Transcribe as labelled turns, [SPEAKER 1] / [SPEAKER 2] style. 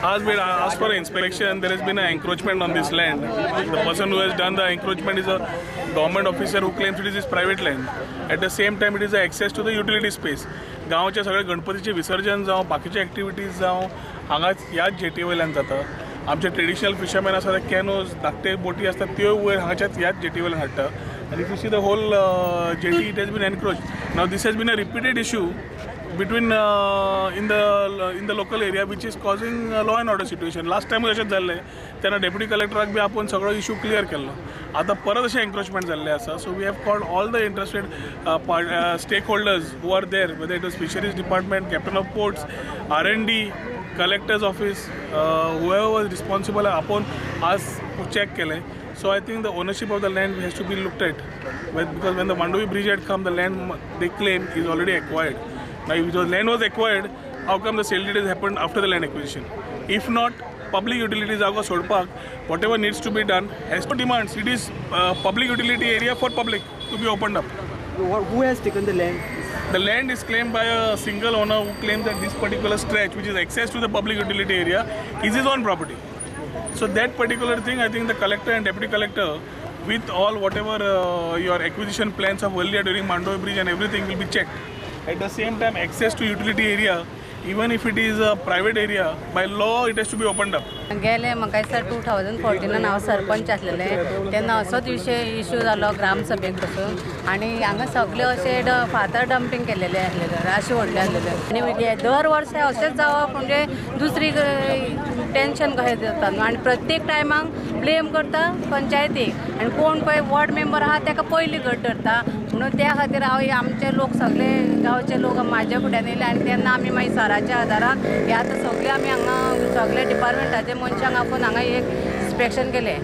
[SPEAKER 1] has been asked for inspection. There has been an encroachment on this land. The person who has done the encroachment is a government officer who claims it is his private land. At the same time, it is access to the utility space. गांवचे सगळे गणपतीचे विसर्जन जावं बाकीचे activities जावं हांगाच ह्याच jetty वयल्यान जाता. आमचे ट्रेडिशनल फिशरमॅन आसा ते कॅनोज धाकटे बोटी आसतात त्यो वयर हांगाच्याच ह्याच जेटी वयल्यान हाडटा. And if you see the whole jetty, it has been encroached. Now this has been a repeated issue between in the local area, which is causing a law and order situation. Last time अशेंच जाल्लें तेन्ना deputy कलेक्टराक B आपोवन सगळो issue clear केल्लो. आतां परत अशें encroachment जाल्लें आसा. So we have called all the interested stakeholders who are there, whether it was fisheries department, captain of ports, R&D, collector's office, whoever was responsible आपोवन आज चेक केलें. So I think the ownership of the land has to be looked at, because when the Mandovi bridge had come, the land they claim is already acquired. Now if the land was acquired, how come the sale deed has happened after the land acquisition? If not, public utilities are going to Sodpark, whatever needs to be done has to demands. It is public utility area for public to be opened up.
[SPEAKER 2] Who has taken the land?
[SPEAKER 1] The land is claimed by a single owner who claims that this particular stretch, which is access to the public utility area, is his own property. So that particular thing, I think the collector and deputy collector, with all whatever your acquisition plans of earlier during Mandovi Bridge and everything will be checked. At the same time, access to utility area, even if it is a private area, by law it has to be opened up.
[SPEAKER 3] गेले म्हाका दिसता 2014 हांव सरपंच आसलेलें तेन्ना असोच issue जालो ग्रामसभेक पसून आनी हांगा सगळे अशें फातर डंपींग केलेलें आसलेलें राशी व्हडलें आसलेलें आनी दर वर्सा अशेंच जावप म्हणजे दुसरी टेंशन कशें जाता न्हू आनी प्रत्येक टायमाक ब्लेम करता पंचायतीक आनी कोण पळय वॉर्ड मेंबर आहा ताका पयलीं घट धरता म्हणून त्या खातीर हांव आमचे लोक सगळे गांवचे लोक म्हाज्या फुड्यान येयले आनी तेन्ना आमी मागीर सराच्या आदाराक हे आतां सगळे आमी हांगा सगळे डिपार्टमेंटाचे मनशांक आपोवन हांगा एक इन्स्पेक्शन केलें.